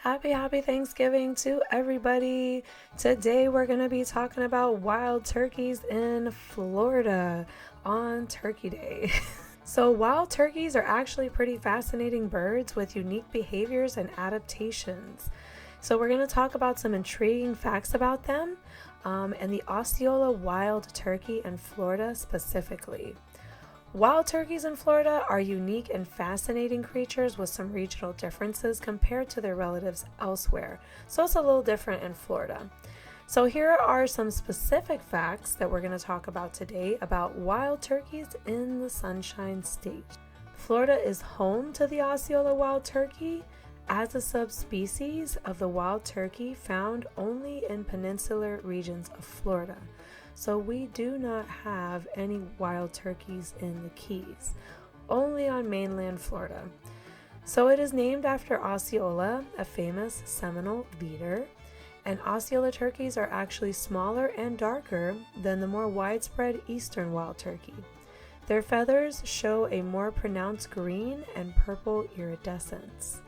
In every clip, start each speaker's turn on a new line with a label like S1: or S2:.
S1: Happy Thanksgiving to everybody. Today we're going to be talking about wild turkeys in Florida on Turkey Day. So wild turkeys are actually pretty fascinating birds with unique behaviors and adaptations. So we're going to talk about some intriguing facts about them and the Osceola Wild Turkey in Florida specifically. Wild turkeys in Florida are unique and fascinating creatures with some regional differences compared to their relatives elsewhere, so it's a little different in Florida. So here are some specific facts that we're going to talk about today about wild turkeys in the Sunshine State. Florida is home to the Osceola wild turkey as a subspecies of the wild turkey found only in peninsular regions of Florida. So we do not have any wild turkeys in the Keys, only on mainland Florida. So it is named after Osceola, a famous Seminole leader, and Osceola turkeys are actually smaller and darker than the more widespread eastern wild turkey. Their feathers show a more pronounced green and purple iridescence.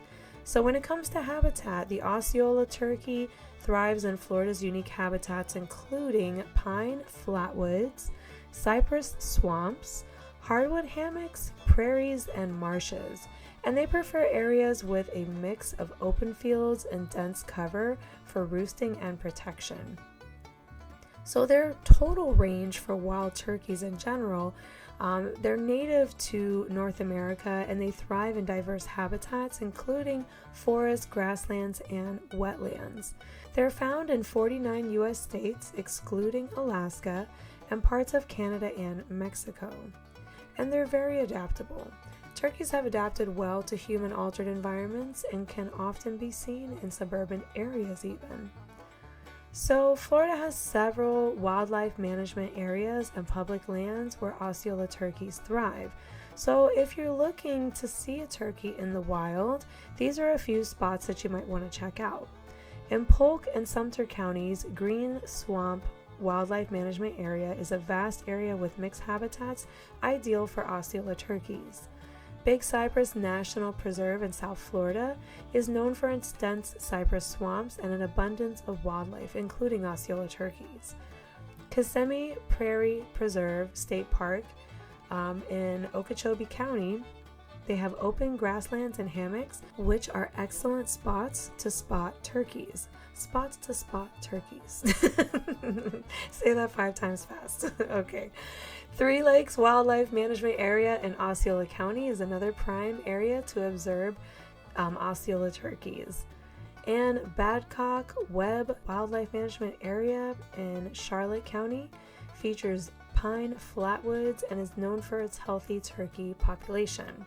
S1: So when it comes to habitat, the Osceola turkey thrives in Florida's unique habitats including pine flatwoods, cypress swamps, hardwood hammocks, prairies, and marshes. And they prefer areas with a mix of open fields and dense cover for roosting and protection. So their total range for wild turkeys in general, they're native to North America and they thrive in diverse habitats including forests, grasslands, and wetlands. They're found in 49 U.S. states excluding Alaska and parts of Canada and Mexico. And they're very adaptable. Turkeys have adapted well to human-altered environments and can often be seen in suburban areas even. So Florida has several wildlife management areas and public lands where Osceola turkeys thrive. So if you're looking to see a turkey in the wild, these are a few spots that you might want to check out. In Polk and Sumter counties, Green Swamp Wildlife Management Area is a vast area with mixed habitats ideal for Osceola turkeys. Big Cypress National Preserve in South Florida is known for its dense cypress swamps and an abundance of wildlife, including Osceola turkeys. Kissimmee Prairie Preserve State Park in Okeechobee County, they have open grasslands and hammocks, which are excellent spots to spot turkeys. Spots to spot turkeys. Say that 5 times fast. Okay. Three Lakes Wildlife Management Area in Osceola County is another prime area to observe Osceola turkeys. And Badcock Webb Wildlife Management Area in Charlotte County features pine flatwoods and is known for its healthy turkey population.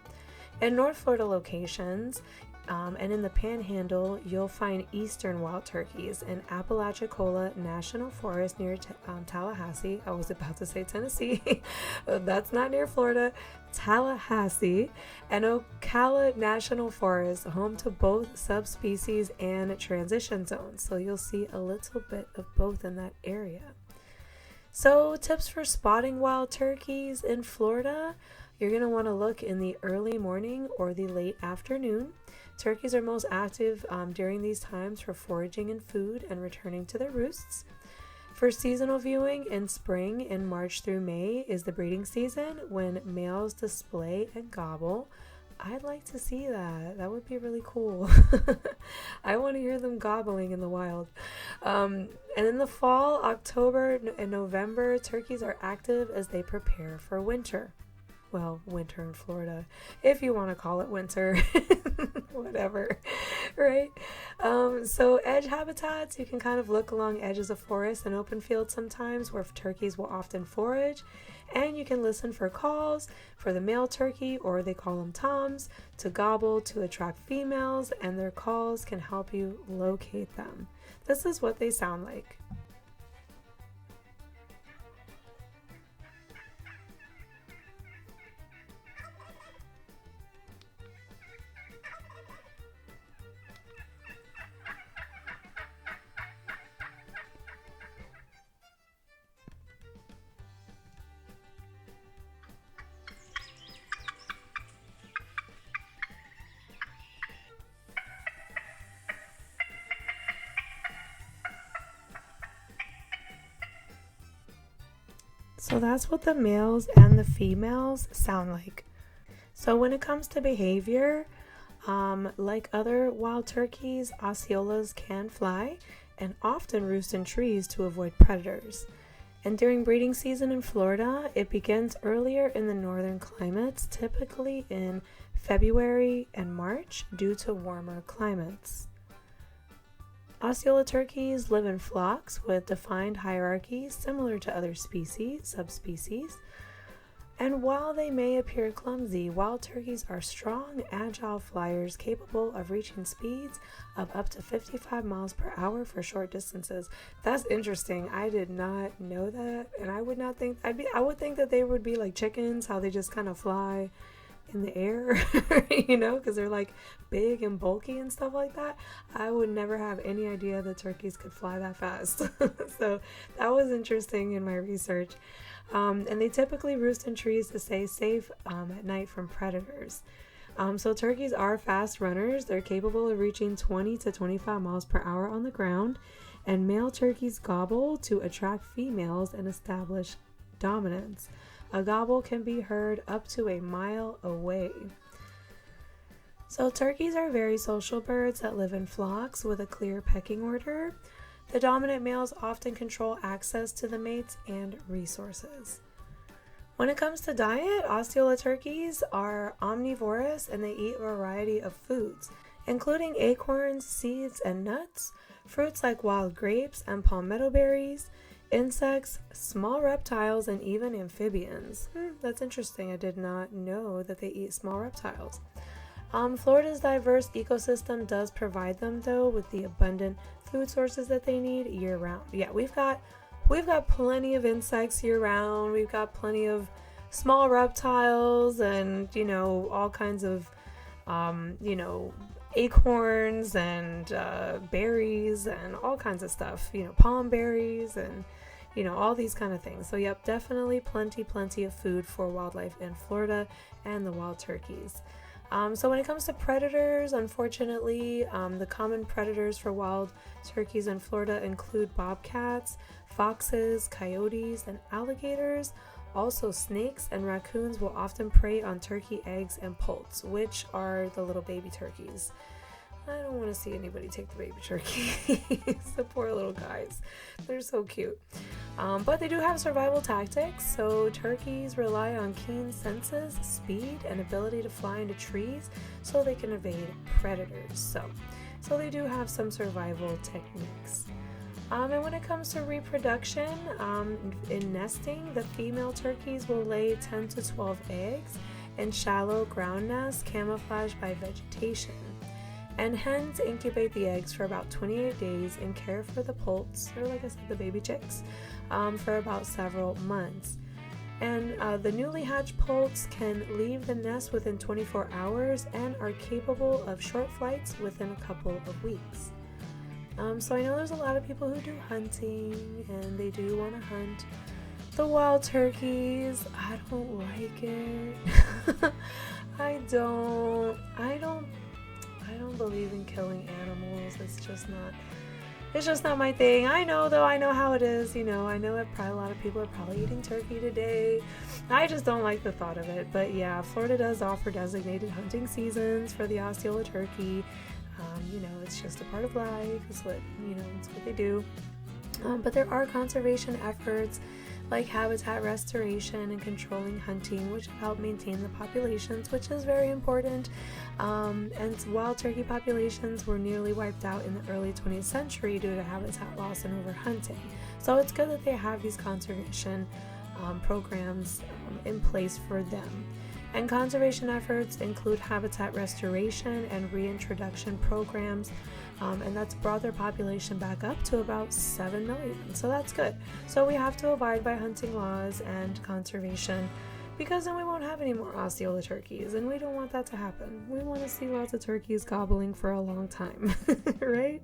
S1: In North Florida locations, and in the Panhandle, you'll find eastern wild turkeys in Apalachicola National Forest near Tallahassee. I was about to say Tennessee. That's not near Florida. Tallahassee and Ocala National Forest, home to both subspecies and transition zones. So you'll see a little bit of both in that area. So tips for spotting wild turkeys in Florida. You're going to want to look in the early morning or the late afternoon. Turkeys are most active during these times for foraging and food and returning to their roosts. For seasonal viewing, in spring, in March through May, is the breeding season when males display and gobble. I'd like to see that. That would be really cool. I want to hear them gobbling in the wild. And in the fall, October and November, turkeys are active as they prepare for winter. Well, winter in Florida, if you want to call it winter, whatever, right? So edge habitats, you can kind of look along edges of forests and open fields sometimes where turkeys will often forage, and you can listen for calls for the male turkey, or they call them toms, to gobble to attract females, and their calls can help you locate them. This is what they sound like. So that's what the males and the females sound like. So when it comes to behavior, like other wild turkeys, Osceolas can fly and often roost in trees to avoid predators. And during breeding season in Florida, it begins earlier in the northern climates, typically in February and March due to warmer climates. Osceola turkeys live in flocks with defined hierarchies similar to other subspecies. And while they may appear clumsy, wild turkeys are strong, agile flyers capable of reaching speeds of up to 55 miles per hour for short distances. That's interesting. I did not know that, and I would not think I would think that they would be like chickens, how they just kind of fly in the air, because they're like big and bulky and stuff like that. I would never have any idea that turkeys could fly that fast. So that was interesting in my research. And they typically roost in trees to stay safe at night from predators. So turkeys are fast runners. They're capable of reaching 20 to 25 miles per hour on the ground, and male turkeys gobble to attract females and establish dominance. A gobble can be heard up to a mile away. So turkeys are very social birds that live in flocks with a clear pecking order. The dominant males often control access to the mates and resources. When it comes to diet, Osceola turkeys are omnivorous and they eat a variety of foods, including acorns, seeds, and nuts, fruits like wild grapes and palmetto berries, insects, small reptiles, and even amphibians. That's interesting. I did not know that they eat small reptiles. Florida's diverse ecosystem does provide them, though, with the abundant food sources that they need year round. Yeah, we've got plenty of insects year round. We've got plenty of small reptiles and, all kinds of, acorns and berries and all kinds of stuff, palm berries and, all these kind of things. So, yep, definitely plenty of food for wildlife in Florida and the wild turkeys. So when it comes to predators, unfortunately, the common predators for wild turkeys in Florida include bobcats, foxes, coyotes, and alligators. Also, snakes and raccoons will often prey on turkey eggs and poults, which are the little baby turkeys. I don't want to see anybody take the baby turkeys. The poor little guys. They're so cute. But they do have survival tactics. So turkeys rely on keen senses, speed, and ability to fly into trees so they can evade predators. So they do have some survival techniques. And when it comes to reproduction, in nesting, the female turkeys will lay 10 to 12 eggs in shallow ground nests camouflaged by vegetation. And hens incubate the eggs for about 28 days and care for the poults, or like I said, the baby chicks, for about several months. And the newly hatched poults can leave the nest within 24 hours and are capable of short flights within a couple of weeks. So I know there's a lot of people who do hunting and they do want to hunt the wild turkeys. I don't like it. I don't believe in killing animals. It's just not my thing. I know how it is. I know that probably a lot of people are probably eating turkey today. I just don't like the thought of it. But yeah, Florida does offer designated hunting seasons for the Osceola turkey. It's just a part of life. It's what they do. But there are conservation efforts like habitat restoration and controlling hunting, which help maintain the populations, which is very important. And wild turkey populations were nearly wiped out in the early 20th century due to habitat loss and overhunting. So it's good that they have these conservation programs in place for them. And conservation efforts include habitat restoration and reintroduction programs, and that's brought their population back up to about 7 million. So that's good. So we have to abide by hunting laws and conservation, because then we won't have any more Osceola turkeys, and we don't want that to happen. We want to see lots of turkeys gobbling for a long time, right?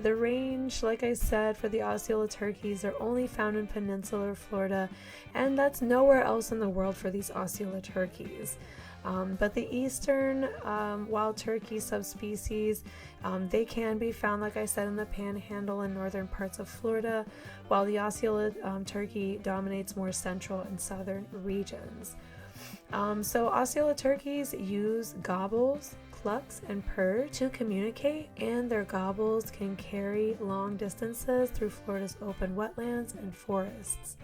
S1: The range, like I said, for the Osceola turkeys are only found in peninsular Florida, and that's nowhere else in the world for these Osceola turkeys. But the eastern wild turkey subspecies, they can be found, like I said, in the panhandle and northern parts of Florida, while the Osceola turkey dominates more central and southern regions. So Osceola turkeys use gobbles, clucks, and purr to communicate, and their gobbles can carry long distances through Florida's open wetlands and forests.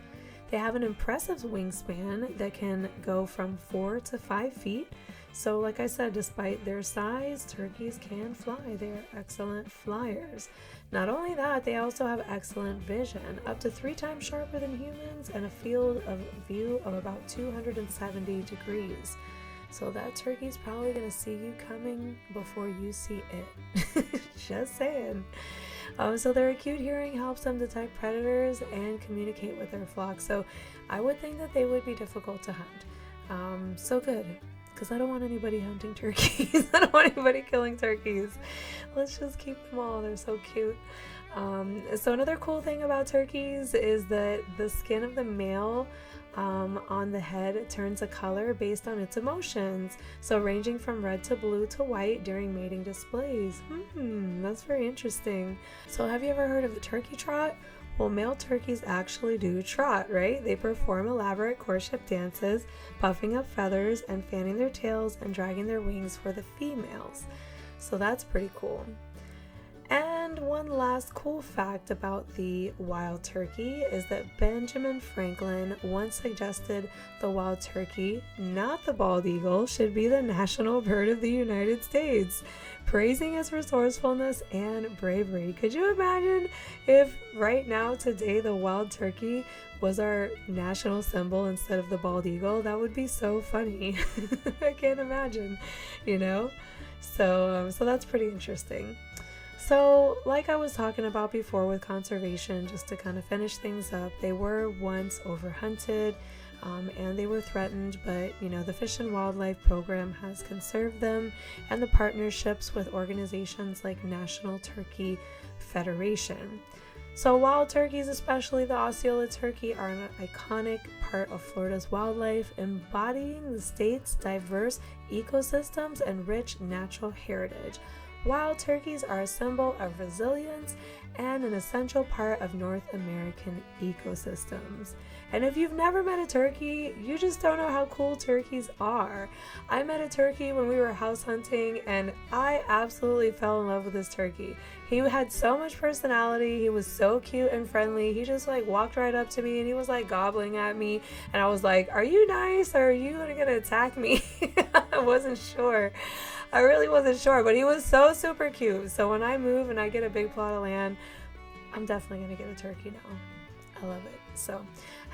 S1: They have an impressive wingspan that can go from 4 to 5 feet. So like I said, despite their size, turkeys can fly. They are excellent flyers. Not only that, they also have excellent vision, up to 3 times sharper than humans, and a field of view of about 270 degrees. So that turkey's probably going to see you coming before you see it. Just saying. So their acute hearing helps them detect predators and communicate with their flock. So I would think that they would be difficult to hunt. So good, because I don't want anybody hunting turkeys. I don't want anybody killing turkeys. Let's just keep them all. They're so cute. So another cool thing about turkeys is that the skin of the male on the head turns a color based on its emotions, so ranging from red to blue to white during mating displays. That's very interesting. So have you ever heard of the turkey trot? Well, male turkeys actually do trot, right? They perform elaborate courtship dances, puffing up feathers and fanning their tails and dragging their wings for the females. So that's pretty cool. And one last cool fact about the wild turkey is that Benjamin Franklin once suggested the wild turkey, not the bald eagle, should be the national bird of the United States, praising its resourcefulness and bravery. Could you imagine if right now, today, the wild turkey was our national symbol instead of the bald eagle? That would be so funny. I can't imagine, you know? So that's pretty interesting. So, like I was talking about before with conservation, just to kind of finish things up, they were once overhunted and they were threatened, but the Fish and Wildlife Program has conserved them, and the partnerships with organizations like National Turkey Federation. So wild turkeys, especially the Osceola turkey, are an iconic part of Florida's wildlife, embodying the state's diverse ecosystems and rich natural heritage. Wild turkeys are a symbol of resilience and an essential part of North American ecosystems. And if you've never met a turkey, you just don't know how cool turkeys are. I met a turkey when we were house hunting, and I absolutely fell in love with this turkey. He had so much personality. He was so cute and friendly. He just walked right up to me and he was gobbling at me. And I was like, are you nice or are you going to attack me? I wasn't sure. I really wasn't sure, but he was so super cute. So when I move and I get a big plot of land, I'm definitely going to get a turkey now. I love it. So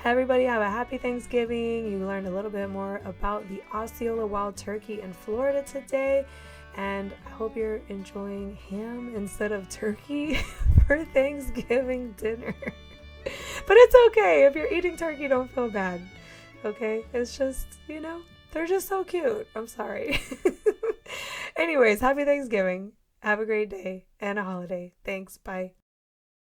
S1: everybody have a happy Thanksgiving. You learned a little bit more about the Osceola Wild Turkey in Florida today. And I hope you're enjoying ham instead of turkey for Thanksgiving dinner. But it's okay. If you're eating turkey, don't feel bad. Okay? It's just, they're just so cute. I'm sorry. Anyways, happy Thanksgiving. Have a great day and a holiday. Thanks. Bye.